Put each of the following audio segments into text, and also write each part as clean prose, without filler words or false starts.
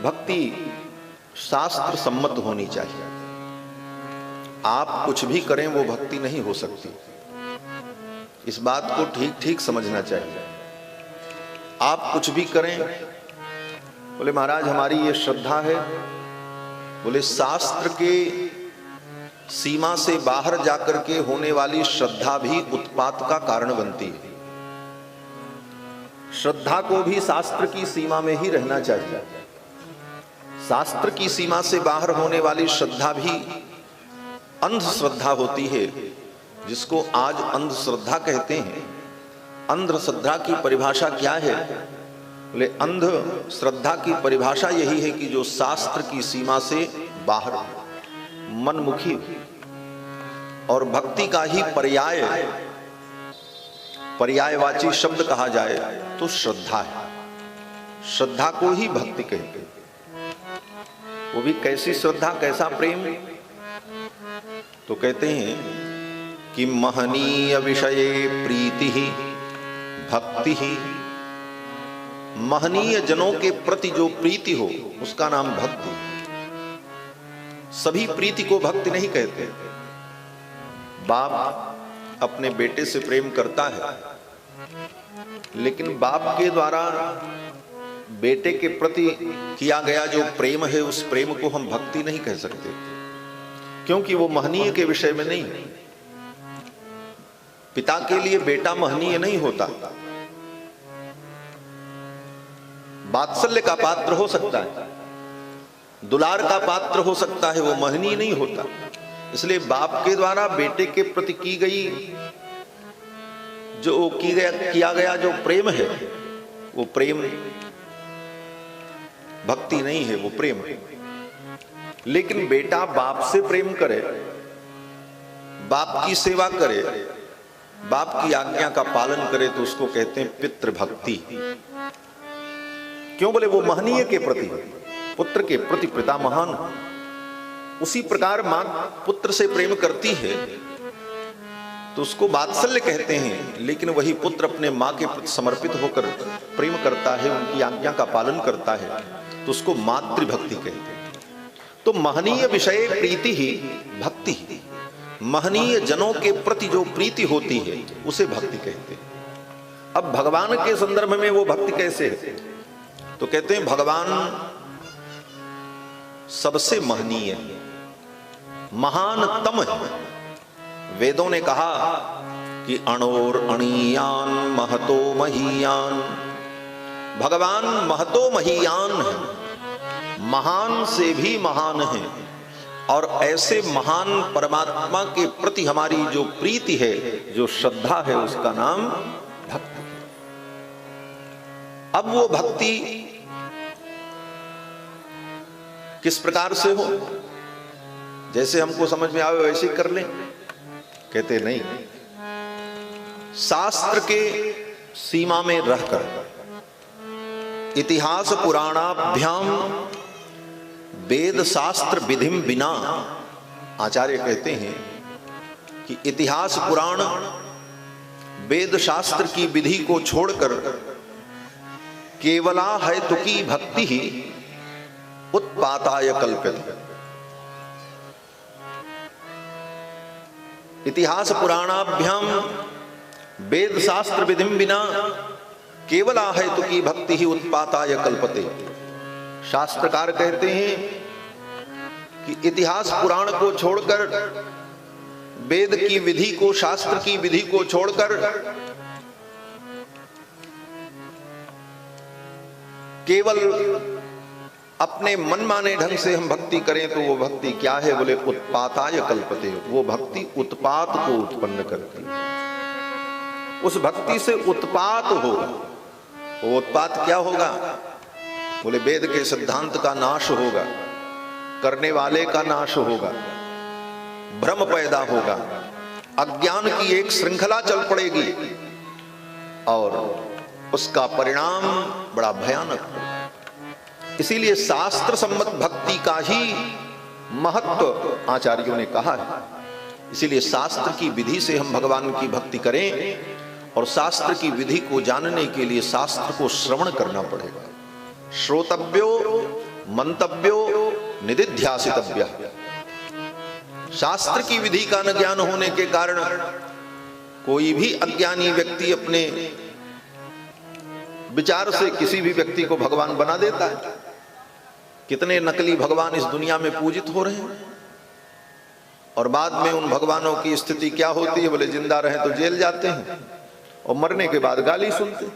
भक्ति शास्त्र सम्मत होनी चाहिए। आप कुछ भी करें वो भक्ति नहीं हो सकती। इस बात को ठीक ठीक समझना चाहिए। आप कुछ भी करें, बोले महाराज हमारी ये श्रद्धा है, बोले शास्त्र के सीमा से बाहर जाकर के होने वाली श्रद्धा भी उत्पात का कारण बनती है। श्रद्धा को भी शास्त्र की सीमा में ही रहना चाहिए। शास्त्र की सीमा से बाहर होने वाली श्रद्धा भी अंधश्रद्धा होती है, जिसको आज अंधश्रद्धा कहते हैं। अंधश्रद्धा की परिभाषा क्या है? बोले अंधश्रद्धा की परिभाषा यही है कि जो शास्त्र की सीमा से बाहर मनमुखी और भक्ति का ही पर्यायवाची शब्द कहा जाए तो श्रद्धा है। श्रद्धा को ही भक्ति कहते हैं। वो भी कैसी श्रद्धा, कैसा प्रेम? तो कहते हैं कि महनीय विषये प्रीति ही भक्ति ही। महनीय जनों के प्रति जो प्रीति हो उसका नाम भक्ति। सभी प्रीति को भक्ति नहीं कहते। बाप अपने बेटे से प्रेम करता है, लेकिन बाप के द्वारा बेटे के प्रति किया गया जो प्रेम है उस प्रेम को हम भक्ति नहीं कह सकते, क्योंकि वो महनीय के विषय में नहीं है। पिता के लिए बेटा महनीय नहीं होता। वात्सल्य का पात्र हो सकता है, दुलार का पात्र हो सकता है, वो महनीय नहीं होता। इसलिए बाप के द्वारा बेटे के प्रति किया गया जो प्रेम है वो प्रेम भक्ति नहीं है, वो प्रेम है। लेकिन बेटा बाप से प्रेम करे, बाप की सेवा करे, बाप की आज्ञा का पालन करे तो उसको कहते हैं पितृभक्ति। क्यों? बोले वो महनीय के प्रति, पुत्र के प्रति पिता महान। उसी प्रकार मां पुत्र से प्रेम करती है तो उसको वात्सल्य कहते हैं, लेकिन वही पुत्र अपने मां के प्रति समर्पित होकर प्रेम करता है, उनकी आज्ञा का पालन करता है तो उसको मातृभक्ति कहते हैं। तो महनीय विषय प्रीति ही भक्ति ही। महनीय जनों के प्रति जो प्रीति होती है उसे भक्ति कहते हैं। अब भगवान के संदर्भ में वो भक्ति कैसे है? तो कहते हैं भगवान सबसे महनीय है, महानतम है। वेदों ने कहा कि अणोर अणीयान महतो महीयान। भगवान महतो महीयान है, महान से भी महान है। और ऐसे महान परमात्मा के प्रति हमारी जो प्रीति है, जो श्रद्धा है, उसका नाम भक्ति। अब वो भक्ति किस प्रकार से हो? जैसे हमको समझ में आवे वैसे कर लें? कहते नहीं। शास्त्र के सीमा में रहकर इतिहास पुराणाभ्याम वेद शास्त्र विधिम बिना, आचार्य कहते हैं कि इतिहास पुराण वेद शास्त्र की विधि को छोड़कर केवला हेतुकी भक्ति ही उत्पाताय कल्पित। इतिहास पुराणाभ्याम वेद शास्त्र विधिम बिना केवला हेतुकी भक्ति ही उत्पाताय कल्पते। शास्त्रकार कहते हैं कि इतिहास पुराण को छोड़कर, वेद की विधि को, शास्त्र की विधि को छोड़कर केवल अपने मनमाने ढंग से हम भक्ति करें तो वो भक्ति क्या है? बोले उत्पाताय कल्पते। वो भक्ति उत्पात को उत्पन्न करती है। उस भक्ति से उत्पात होगा। वो उत्पात क्या होगा? बोले वेद के सिद्धांत का नाश होगा, करने वाले का नाश होगा, भ्रम पैदा होगा, अज्ञान की एक श्रृंखला चल पड़ेगी और उसका परिणाम बड़ा भयानक होगा। इसीलिए शास्त्र सम्मत भक्ति का ही महत्व आचार्यों ने कहा है। इसीलिए शास्त्र की विधि से हम भगवान की भक्ति करें, और शास्त्र की विधि को जानने के लिए शास्त्र को श्रवण करना पड़ेगा। श्रोतव्यो मंतव्यो निदिध्यासितव्य। शास्त्र की विधि का न ज्ञान होने के कारण कोई भी अज्ञानी व्यक्ति अपने विचार से किसी भी व्यक्ति को भगवान बना देता है। कितने नकली भगवान इस दुनिया में पूजित हो रहे हैं, और बाद में उन भगवानों की स्थिति क्या होती है? बोले जिंदा रहे तो जेल जाते हैं और मरने के बाद गाली सुनते हैं।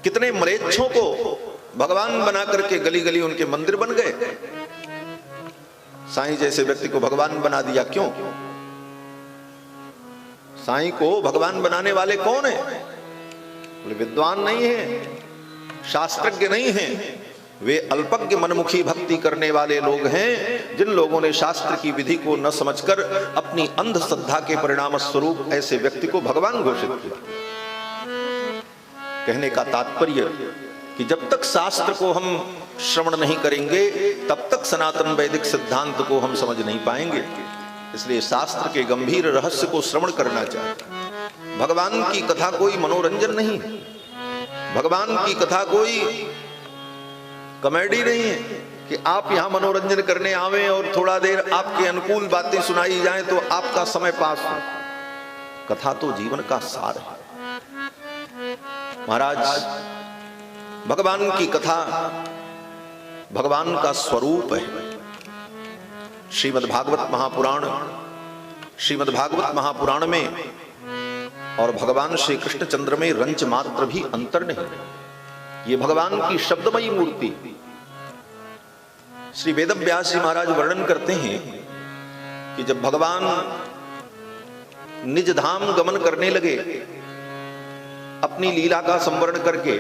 कितने मरेच्छों को भगवान बना करके गली गली उनके मंदिर बन गए। साईं जैसे व्यक्ति को भगवान बना दिया, क्यों? साईं को भगवान बनाने वाले कौन है? बोले विद्वान नहीं है, शास्त्रज्ञ नहीं है, वे अल्पज्ञ मनमुखी भक्ति करने वाले लोग हैं, जिन लोगों ने शास्त्र की विधि को न समझकर अपनी अंधश्रद्धा के परिणाम स्वरूप ऐसे व्यक्ति को भगवान घोषित किया। कहने का तात्पर्य कि जब तक शास्त्र को हम श्रवण नहीं करेंगे तब तक सनातन वैदिक सिद्धांत को हम समझ नहीं पाएंगे। इसलिए शास्त्र के गंभीर रहस्य को श्रवण करना चाहिए। भगवान की कथा कोई मनोरंजन नहीं, भगवान की कथा कोई कॉमेडी नहीं है कि आप यहां मनोरंजन करने आवे और थोड़ा देर आपके अनुकूल बातें सुनाई जाएं तो आपका समय पास हो। कथा तो जीवन का सार है। महाराज, भगवान की कथा भगवान का स्वरूप है। श्रीमद् भागवत महापुराण में और भगवान श्री कृष्णचंद्र में रंच मात्र भी अंतर नहीं। ये भगवान की शब्दमयी मूर्ति। श्री वेदव्यास जी महाराज वर्णन करते हैं कि जब भगवान निज धाम गमन करने लगे अपनी लीला का संवरण करके,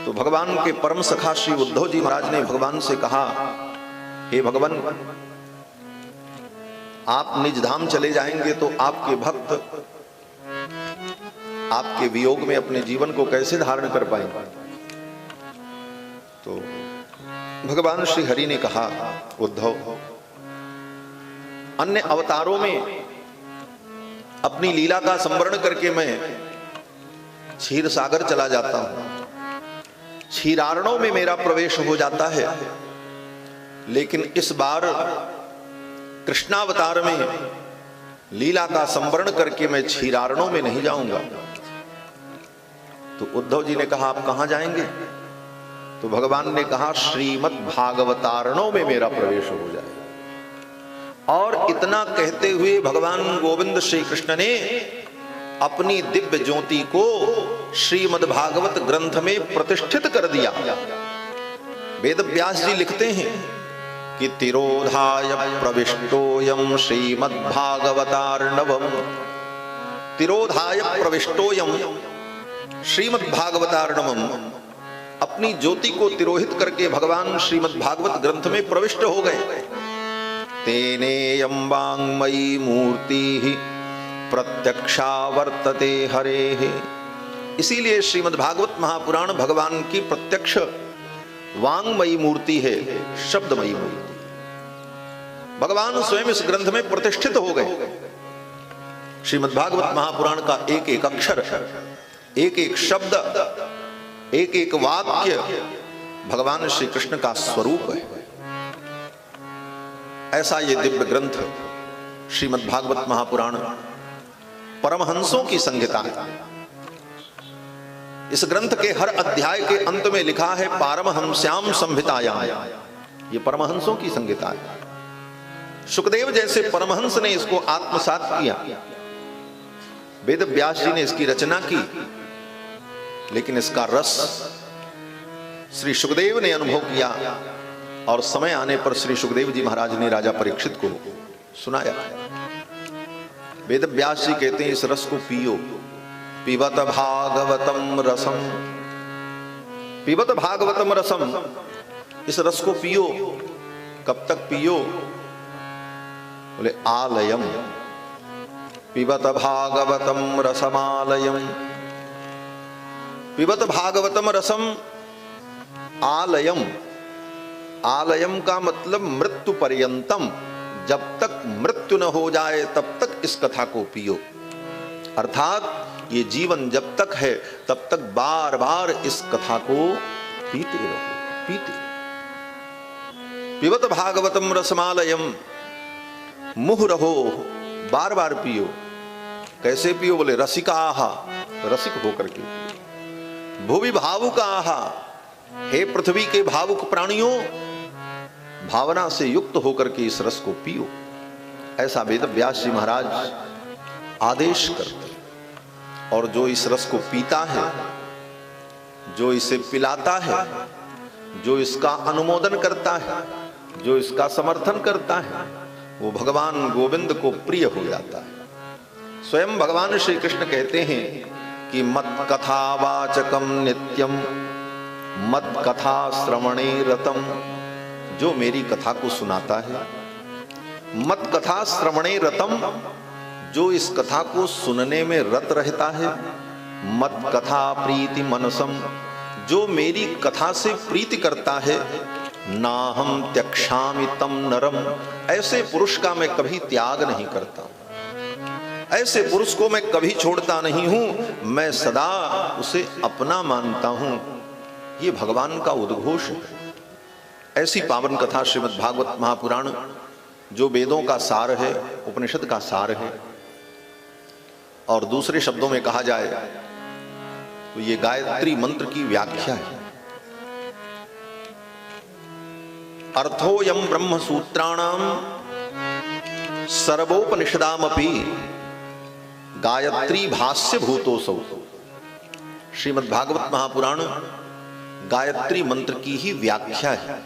तो भगवान के परम सखा श्री उद्धव जी महाराज ने भगवान से कहा, हे भगवान, आप निज धाम चले जाएंगे तो आपके भक्त आपके वियोग में अपने जीवन को कैसे धारण कर पाएंगे? तो भगवान श्री हरि ने कहा, उद्धव, अन्य अवतारों में अपनी लीला का संवरण करके मैं क्षीर सागर चला जाता हूं, क्षीरारणों में मेरा प्रवेश हो जाता है, लेकिन इस बार कृष्णावतार में लीला का संवरण करके मैं क्षीरारणों में नहीं जाऊंगा। तो उद्धव जी ने कहा, आप कहां जाएंगे? तो भगवान ने कहा, श्रीमद् भागवतारणों में मेरा प्रवेश हो जाए। और इतना कहते हुए भगवान गोविंद श्री कृष्ण ने अपनी दिव्य ज्योति को श्रीमद् भागवत ग्रंथ में प्रतिष्ठित कर दिया। वेद व्यास जी लिखते हैं कि तिरोधाय प्रविष्टोयम श्रीमद् भागवतार्णवम, तिरोधाय प्रविष्टोयम श्रीमद् भागवतार्णवम, अपनी ज्योति को तिरोहित करके भगवान श्रीमद् भागवत ग्रंथ में प्रविष्ट हो गए। तेनेयं वाङ्मयी मूर्ति प्रत्यक्षा वर्तते हरेः, इसीलिए श्रीमद् भागवत महापुराण भगवान की प्रत्यक्ष वाङ्मयी मूर्ति है, शब्दमयी मूर्ति। भगवान स्वयं इस ग्रंथ में प्रतिष्ठित हो गए। श्रीमद् भागवत महापुराण का एक एक अक्षर, एक एक शब्द, एक एक वाक्य भगवान श्री कृष्ण का स्वरूप है। ऐसा ये दिव्य ग्रंथ श्रीमद् भागवत महापुराण परमहंसों की संहिता है। इस ग्रंथ के हर अध्याय के अंत में लिखा है पारमहंस्याम संहितायाम, ये परमहंसों की संहिता है। सुखदेव जैसे परमहंस ने इसको आत्मसात किया, वेद व्यास जी ने इसकी रचना की, लेकिन इसका रस श्री सुखदेव ने अनुभव किया और समय आने पर श्री सुखदेव जी महाराज ने राजा परीक्षित को सुनाया। वेद व्यास जी कहते हैं, इस रस को पियो, पिबत भागवतम रसम, पिबत भागवतम रसम, इस रस को पियो। कब तक पियो? बोले आलयम, पिबत भागवतम रसमालयम, पिबत भागवतम रसम आलयम। आलयम का मतलब मृत्यु पर्यंतम, जब तक मृत्यु न हो जाए तब तक इस कथा को पियो। अर्थात ये जीवन जब तक है तब तक बार बार इस कथा को पीते रहो, पीते। पिबत भागवतम रसमालयम, मुह रहो, बार बार पियो। कैसे पियो? बोले रसिका आहा, रसिक होकर के। भुवि भावुक आहा, हे पृथ्वी के भावुक प्राणियों, भावना से युक्त होकर के इस रस को पियो। ऐसा वेद व्यास जी महाराज आदेश करते। और जो इस रस को पीता है, जो इसे पिलाता है, जो इसका अनुमोदन करता है, जो इसका समर्थन करता है, वो भगवान गोविंद को प्रिय हो जाता है। स्वयं भगवान श्री कृष्ण कहते हैं कि मत कथावाचकम नित्यम मत कथा श्रवणे रतम, जो मेरी कथा को सुनाता है, मत कथा श्रवणे रतम, जो इस कथा को सुनने में रत रहता है, मत कथा प्रीति मनसम, जो मेरी कथा से प्रीति करता है, ना हम त्यक्षामि तम नरम, ऐसे पुरुष का मैं कभी त्याग नहीं करता, ऐसे पुरुष को मैं कभी छोड़ता नहीं हूं, मैं सदा उसे अपना मानता हूं। ये भगवान का उद्घोष है। ऐसी पावन कथा श्रीमद् भागवत महापुराण, जो वेदों का सार है, उपनिषद का सार है, और दूसरे शब्दों में कहा जाए तो ये गायत्री मंत्र की व्याख्या है। अर्थोयम ब्रह्म सूत्राणाम सर्वोपनिषदामपि गायत्री भाष्य भूतोसौ। श्रीमद् भागवत महापुराण गायत्री मंत्र की ही व्याख्या है।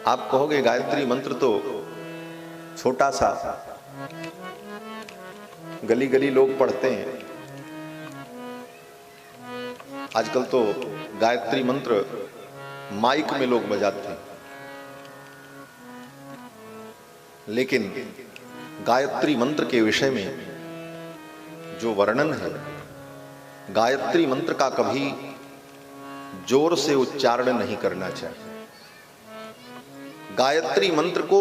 आप कहोगे गायत्री मंत्र तो छोटा सा, गली गली लोग पढ़ते हैं। आजकल तो गायत्री मंत्र माइक में लोग बजाते हैं, लेकिन गायत्री मंत्र के विषय में जो वर्णन है, गायत्री मंत्र का कभी जोर से उच्चारण नहीं करना चाहिए। गायत्री मंत्र को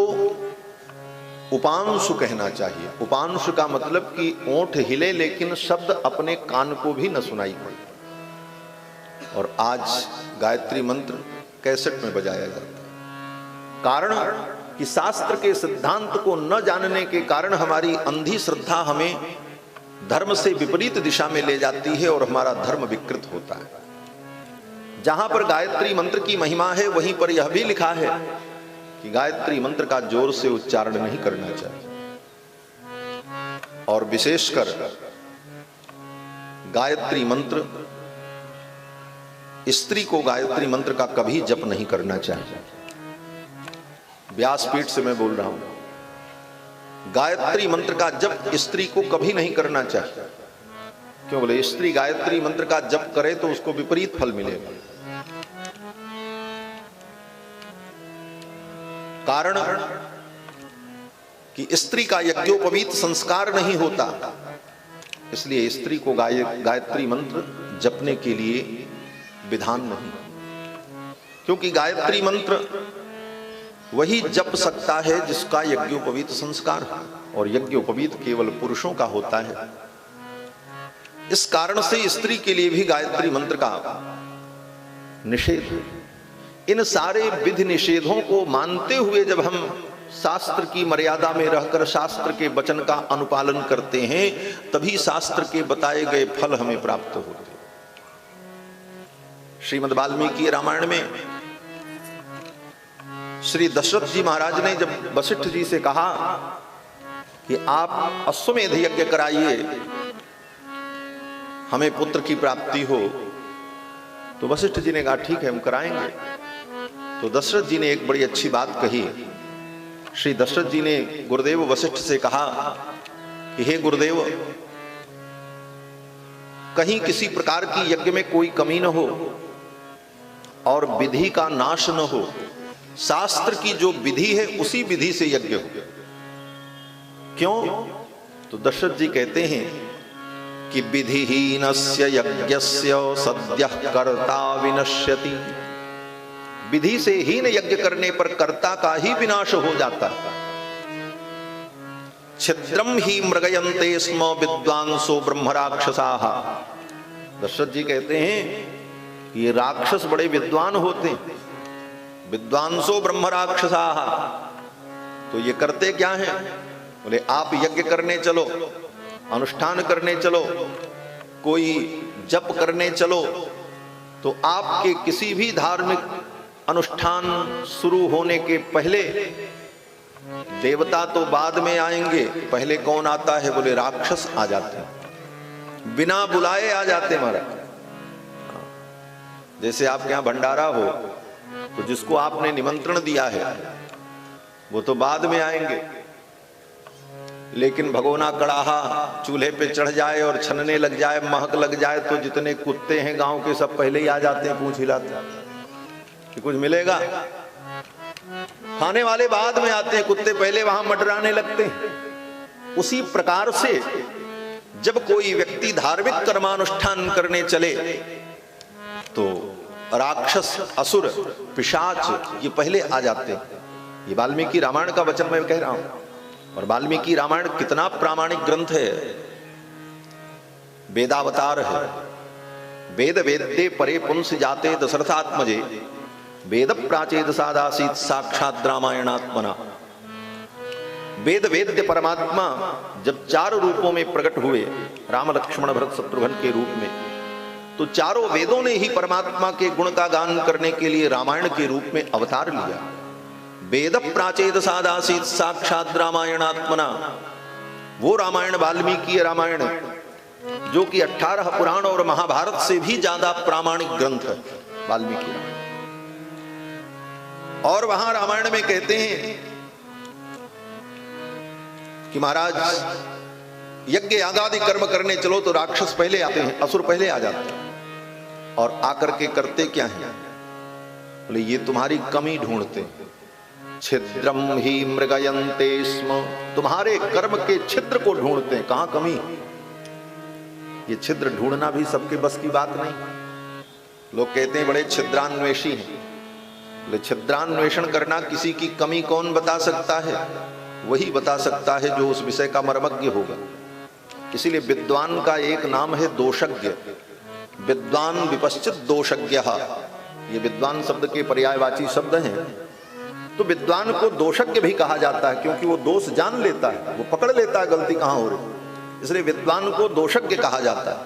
उपांशु कहना चाहिए। उपांशु का मतलब कि ओंठ हिले लेकिन शब्द अपने कान को भी न सुनाई पड़े। और आज गायत्री मंत्र कैसेट में बजाया जाता है। कारण कि शास्त्र के सिद्धांत को न जानने के कारण हमारी अंधी श्रद्धा हमें धर्म से विपरीत दिशा में ले जाती है और हमारा धर्म विकृत होता है। जहां पर गायत्री मंत्र की महिमा है, वहीं पर यह भी लिखा है कि गायत्री मंत्र का जोर से उच्चारण नहीं करना चाहिए। और विशेषकर गायत्री मंत्र, स्त्री को गायत्री मंत्र का कभी जप नहीं करना चाहिए। व्यासपीठ से मैं बोल रहा हूं, गायत्री मंत्र का जप स्त्री को कभी नहीं करना चाहिए। क्यों? बोले स्त्री गायत्री मंत्र का जप करे तो उसको विपरीत फल मिलेगा। कारण कि स्त्री का यज्ञोपवीत संस्कार नहीं होता, इसलिए स्त्री को गायत्री मंत्र जपने के लिए विधान नहीं। क्योंकि गायत्री मंत्र वही जप सकता है जिसका यज्ञोपवीत संस्कार है, और यज्ञोपवीत केवल पुरुषों का होता है। इस कारण से स्त्री के लिए भी गायत्री मंत्र का निषेध है। इन सारे विधि निषेधों को मानते हुए जब हम शास्त्र की मर्यादा में रहकर शास्त्र के वचन का अनुपालन करते हैं, तभी शास्त्र के बताए गए फल हमें प्राप्त होते हैं। श्रीमद् वाल्मीकि रामायण में श्री दशरथ जी महाराज ने जब वशिष्ठ जी से कहा कि आप अश्वमेध यज्ञ कराइए, हमें पुत्र की प्राप्ति हो, तो वशिष्ठ जी ने कहा ठीक है, हम कराएंगे। तो दशरथ जी ने एक बड़ी अच्छी बात कही। श्री दशरथ जी ने गुरुदेव वशिष्ठ से कहा कि हे गुरुदेव, कहीं किसी प्रकार की यज्ञ में कोई कमी न हो और विधि का नाश न हो, शास्त्र की जो विधि है उसी विधि से यज्ञ हो। क्यों? तो दशरथ जी कहते हैं कि विधिहीनस्य यज्ञस्य सद्यः कर्ता विनश्यति। विधि से हीन यज्ञ करने पर कर्ता का ही विनाश हो जाता है। छिद्रम ही मृगयन्ते स्म विद्वांसो ब्रह्म राक्षसाः। दशरथ जी कहते हैं कि ये राक्षस बड़े विद्वान होते हैं, विद्वांसो ब्रह्म राक्षसा। तो ये करते क्या हैं? बोले आप यज्ञ करने चलो, अनुष्ठान करने चलो, कोई जप करने चलो, तो आपके किसी भी धार्मिक अनुष्ठान शुरू होने के पहले देवता तो बाद में आएंगे, पहले कौन आता है? बोले राक्षस आ जाते हैं, बिना बुलाए आ जाते महाराज। जैसे आपके यहां भंडारा हो तो जिसको आपने निमंत्रण दिया है वो तो बाद में आएंगे, लेकिन भगोना कड़ाहा चूल्हे पे चढ़ जाए और छनने लग जाए, महक लग जाए, तो जितने कुत्ते हैं गांव के सब पहले ही आ जाते हैं, पूंछ हिलाते कि कुछ मिलेगा। खाने वाले बाद में आते हैं, कुत्ते पहले वहां मडराने लगते हैं। उसी प्रकार से जब कोई व्यक्ति धार्मिक कर्मानुष्ठान करने चले तो राक्षस, असुर, पिशाच ये पहले आ जाते हैं। ये वाल्मीकि रामायण का वचन मैं कह रहा हूं। और वाल्मीकि रामायण कितना प्रामाणिक ग्रंथ है, वेदावतार है। वेद वेद्ये परे पुंस जाते दशरथात्मजे, वेद प्राचेद सादासीत साक्षात रामायणात्मना। वेद वेद्य परमात्मा जब 4 रूपों में प्रकट हुए, राम लक्ष्मण भरत शत्रुघ्न के रूप में, तो चारों वेदों ने ही परमात्मा के गुण का गान करने के लिए रामायण के रूप में अवतार लिया। वेद प्राचेद सादासीत साक्षात रामायणात्मना, वो रामायण वाल्मीकि रामायण जो कि 18 पुराण और महाभारत से भी ज्यादा प्रामाणिक ग्रंथ है वाल्मीकि रामायण। और वहां रामायण में कहते हैं कि महाराज यज्ञ यागादि कर्म करने चलो तो राक्षस पहले आते हैं, असुर पहले आ जाते हैं। और आकर के करते क्या है? बोले ये तुम्हारी कमी ढूंढते हैं। छिद्रम ही मृगयन्ते स्म, तुम्हारे कर्म के छिद्र को ढूंढते हैं, कहां कमी। ये छिद्र ढूंढना भी सबके बस की बात नहीं। लोग कहते हैं बड़े छिद्रान्वेषी हैं। बोले छिद्रान्वेषण करना किसी की कमी कौन बता सकता है? वही बता सकता है जो उस विषय का मर्मज्ञ होगा। इसीलिए विद्वान का एक नाम है दोषज्ञ। विद्वान विपश्चित दोषज्ञ, ये विद्वान शब्द के पर्यायवाची शब्द हैं। तो विद्वान को दोषज्ञ भी कहा जाता है, क्योंकि वो दोष जान लेता है, वो पकड़ लेता है गलती कहां हो रही, इसलिए विद्वान को दोषज्ञ कहा जाता है।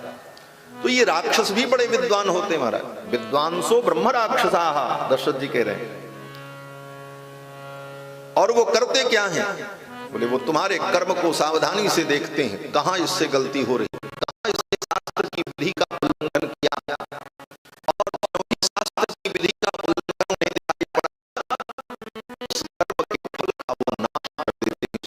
तो ये राक्षस भी बड़े विद्वान होते महाराज। विद्वांसो ब्रह्म राक्षसा, दशरथ जी कह रहे हैं। और वो करते क्या हैं? बोले वो तुम्हारे कर्म को सावधानी से देखते हैं, कहां इससे गलती हो रही, कहां इससे शास्त्र की विधि का उल्लंघन किया, और क्योंकि शास्त्र की विधि का उल्लंघन नहीं दिखाई पड़ा, उस कर्म के फल का वो नाश कर देते हैं।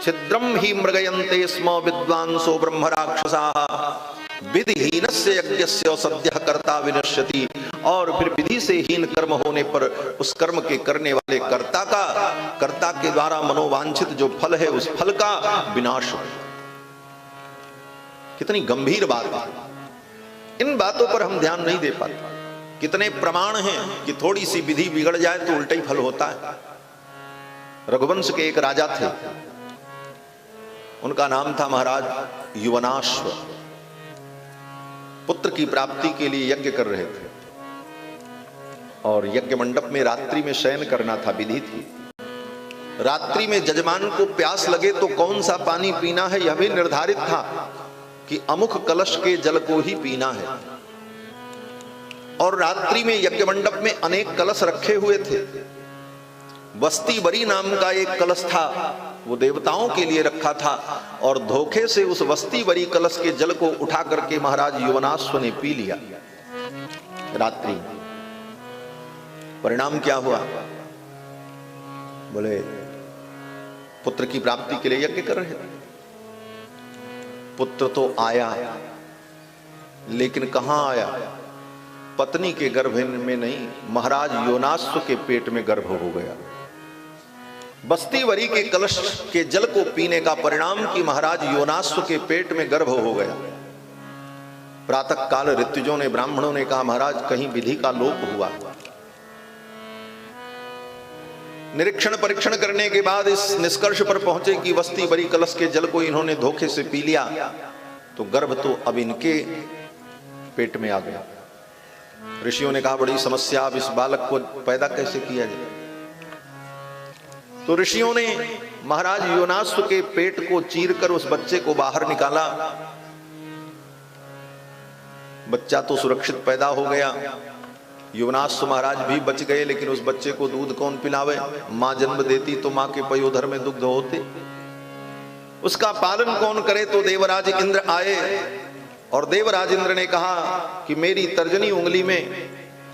छिद्रम ही मृगयन्ते स्म विद्वांसो ब्रह्म राक्षसा, विधिहीनस्य यज्ञस्य सद्यः कर्ता विनश्यति। और फिर विधि से हीन कर्म होने पर उस कर्म के करने वाले कर्ता के द्वारा मनोवांछित जो फल है उस फल का विनाश हो। कितनी गंभीर बात है। इन बातों पर हम ध्यान नहीं दे पाते। कितने प्रमाण हैं कि थोड़ी सी विधि बिगड़ जाए तो उल्टा ही फल होता है। रघुवंश के एक राजा थे, उनका नाम था महाराज युवनाश्व। पुत्र की प्राप्ति के लिए यज्ञ कर रहे थे और यज्ञ मंडप में रात्रि में शयन करना था, विधि थी। रात्रि में जजमान को प्यास लगे तो कौन सा पानी पीना है यह भी निर्धारित था कि अमुख कलश के जल को ही पीना है। और रात्रि में यज्ञ मंडप में अनेक कलश रखे हुए थे। वस्ती बरी नाम का एक कलश था, वो देवताओं के लिए रखा था, और धोखे से उस वस्ती बरी कलश के जल को उठा करके महाराज युवनाश्व ने पी लिया रात्रि में। परिणाम क्या हुआ? बोले पुत्र की प्राप्ति के लिए यज्ञ कर रहे थे। पुत्र तो आया, लेकिन कहां आया? पत्नी के गर्भ में नहीं, महाराज योनाश्व के पेट में गर्भ हो गया। बस्ती वरी के कलश के जल को पीने का परिणाम कि महाराज योनाश्व के पेट में गर्भ हो गया। प्रातः काल ऋत्विजों ने, ब्राह्मणों ने कहा महाराज कहीं विधि का लोप हुआ। निरीक्षण परीक्षण करने के बाद इस निष्कर्ष पर पहुंचे कि वस्ती बरी कलश के जल को इन्होंने धोखे से पी लिया, तो गर्भ तो अब इनके पेट में आ गया। ऋषियों ने कहा बड़ी समस्या, अब इस बालक को पैदा कैसे किया जाए। तो ऋषियों ने महाराज योनाश्व के पेट को चीरकर उस बच्चे को बाहर निकाला। बच्चा तो सुरक्षित पैदा हो गया। योनाश्व महाराज भी बच गए, लेकिन उस बच्चे को दूध कौन पिलावे? मां जन्म देती तो मां के पयोधर में दुग्ध होते, उसका पालन कौन करे? तो देवराज इंद्र आए और देवराज इंद्र ने कहा कि मेरी तर्जनी उंगली में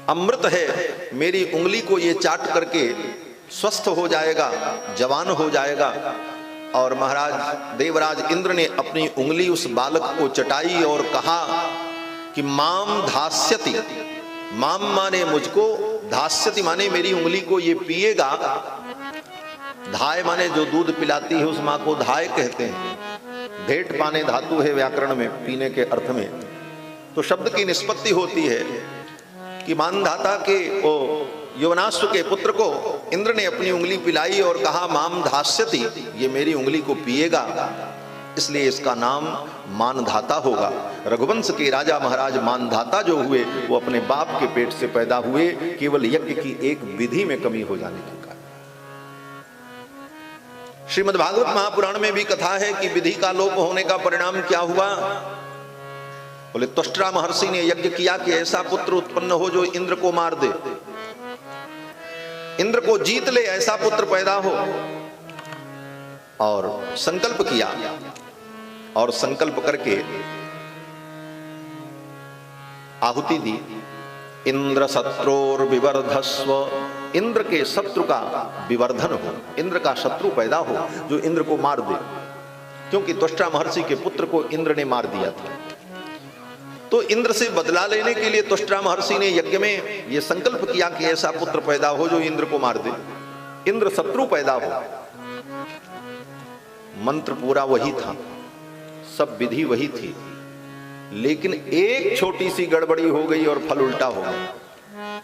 अमृत है, मेरी उंगली को ये चाट करके स्वस्थ हो जाएगा, जवान हो जाएगा। और महाराज देवराज इंद्र ने अपनी उंगली उस बालक को चटाई और कहा कि माम धास्यति, माम माने मुझको, धास्यति माने मेरी उंगली को ये पिएगा। धाय माने जो दूध पिलाती है उस मां को धाय कहते हैं। भेंट पाने धातु है व्याकरण में, पीने के अर्थ में। तो शब्द की निष्पत्ति होती है कि मानधाता के ओ योनाश्व के पुत्र को इंद्र ने अपनी उंगली पिलाई और कहा माम धास्यति, ये मेरी उंगली को पिएगा, इसलिए इसका नाम मानधाता होगा। रघुवंश के राजा महाराज मानधाता जो हुए वो अपने बाप के पेट से पैदा हुए, केवल यज्ञ की एक विधि में कमी हो जाने के कारण। श्रीमद् भागवत महापुराण में भी कथा है कि विधि का लोप होने का परिणाम क्या हुआ। बोले त्वष्ट्रा महर्षि ने यज्ञ किया कि ऐसा पुत्र उत्पन्न हो जो इंद्र को मार दे, इंद्र को जीत ले, ऐसा पुत्र पैदा हो। और संकल्प किया और संकल्प करके आहुति दी। इंद्र शत्रुर विवर्धस्व, इंद्र के शत्रु का विवर्धन हो, इंद्र का शत्रु पैदा हो जो इंद्र को मार दे, क्योंकि त्वष्टा महर्षि के पुत्र को इंद्र ने मार दिया था। तो इंद्र से बदला लेने के लिए त्वष्टा महर्षि ने यज्ञ में यह संकल्प किया कि ऐसा पुत्र पैदा हो जो इंद्र को मार दे, इंद्र शत्रु पैदा हो। मंत्र पूरा वही था, सब विधि वही थी, लेकिन एक छोटी सी गड़बड़ी हो गई और फल उल्टा हो गया।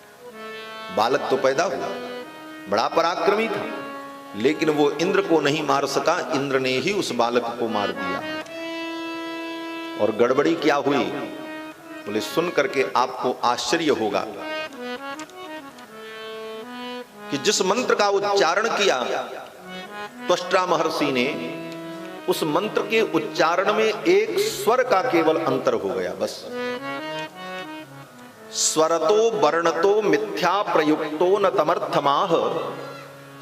बालक तो पैदा हुआ, बड़ा पराक्रमी था, लेकिन वो इंद्र को नहीं मार सका, इंद्र ने ही उस बालक को मार दिया। और गड़बड़ी क्या हुई? बोले सुन करके आपको आश्चर्य होगा कि जिस मंत्र का उच्चारण किया त्वष्ट्रा महर्षि ने, उस मंत्र के उच्चारण में एक स्वर का केवल अंतर हो गया, बस। स्वरतो वर्णतो मिथ्या प्रयुक्तो न तमर्थमाह,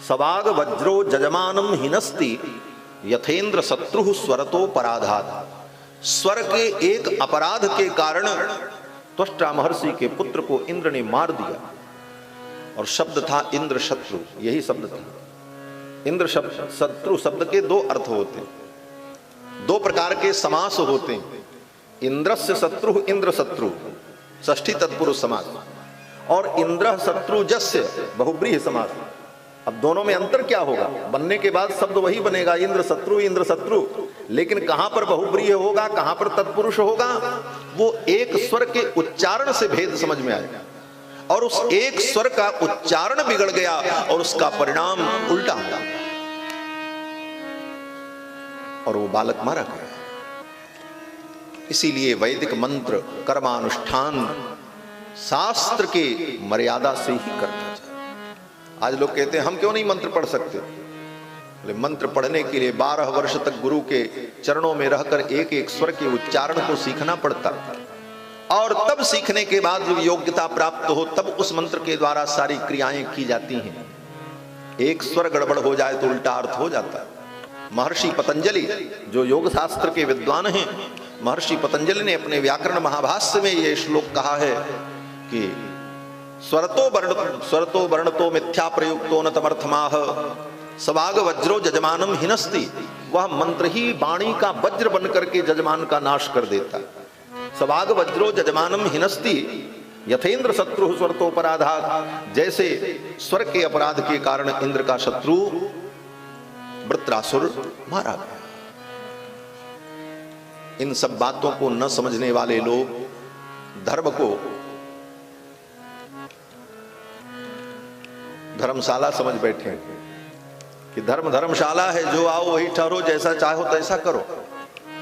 सवाग वज्रो जजमानम हिनस्ति यथेंद्र शत्रु स्वरतो पराधात। स्वर के एक अपराध के कारण त्वष्टा महर्षि के पुत्र को इंद्र ने मार दिया। और शब्द था इंद्र शत्रु, यही शब्द था। इंद्र शब्द, शत्रु शब्द के दो अर्थ होते हैं, दो प्रकार के समास होते हैं। इंद्रस्य शत्रु, इंद्र शत्रु, षष्ठी तत्पुरुष समास, और इंद्र शत्रु जस्य बहुब्रीहि समास। अब दोनों में अंतर क्या होगा? बनने के बाद शब्द वही बनेगा, इंद्र शत्रु, इंद्र शत्रु, लेकिन कहां पर बहुब्रीहि होगा, कहां पर तत्पुरुष होगा, वो एक स्वर के उच्चारण से भेद समझ में आएगा। और उस एक स्वर का उच्चारण बिगड़ गया और उसका परिणाम उल्टा हुआ और वो बालक मारा गया। इसीलिए वैदिक मंत्र कर्मानुष्ठान शास्त्र के मर्यादा से ही करना चाहिए। आज लोग कहते हैं हम क्यों नहीं मंत्र पढ़ सकते? बोले मंत्र पढ़ने के लिए 12 वर्ष तक गुरु के चरणों में रहकर एक एक स्वर के उच्चारण को सीखना पड़ता, और तब सीखने के बाद जब योग्यता प्राप्त हो तब उस मंत्र के द्वारा सारी क्रियाएं की जाती हैं। एक स्वर गड़बड़ हो जाए तो उल्टा अर्थ हो जाता है। महर्षि पतंजलि जो योग शास्त्र के विद्वान हैं, महर्षि पतंजलि ने अपने व्याकरण महाभाष्य में यह श्लोक कहा है कि स्वरतो वर्णतो मिथ्या प्रयुक्तो न तमर्थमाह, सवाग वज्रो जजमानम हिनस्ति। वह मंत्र ही वाणी का वज्र बनकर के जजमान का नाश कर देता। सवाग वज्रो जजमानम हिनस्ति यथेंद्र शत्रु स्वरतोपराधात्। जैसे स्वर के अपराध के कारण इंद्र का शत्रु वृत्रासुर मारा गया। इन सब बातों को न समझने वाले लोग धर्म को धर्मशाला समझ बैठे कि धर्म धर्मशाला है, जो आओ वही ठहरो, जैसा चाहो तैसा करो।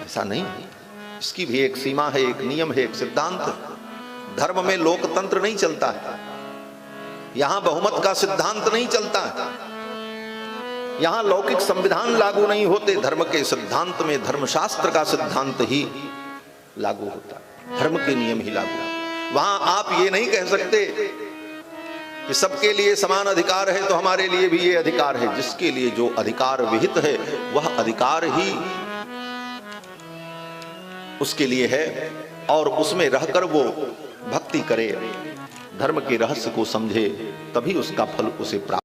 ऐसा नहीं, इसकी भी एक सीमा है, एक नियम है, एक सिद्धांत है। धर्म में लोकतंत्र नहीं चलता है, यहां बहुमत का सिद्धांत नहीं चलता है, यहां लौकिक संविधान लागू नहीं होते। धर्म के सिद्धांत में धर्मशास्त्र का सिद्धांत ही लागू होता है, धर्म के नियम ही लागू। वहां आप ये नहीं कह सकते कि सबके लिए समान अधिकार है तो हमारे लिए भी ये अधिकार है। जिसके लिए जो अधिकार विहित है वह अधिकार ही उसके लिए है, और उसमें रहकर वो भक्ति करे, धर्म के रहस्य को समझे, तभी उसका फल उसे प्राप्त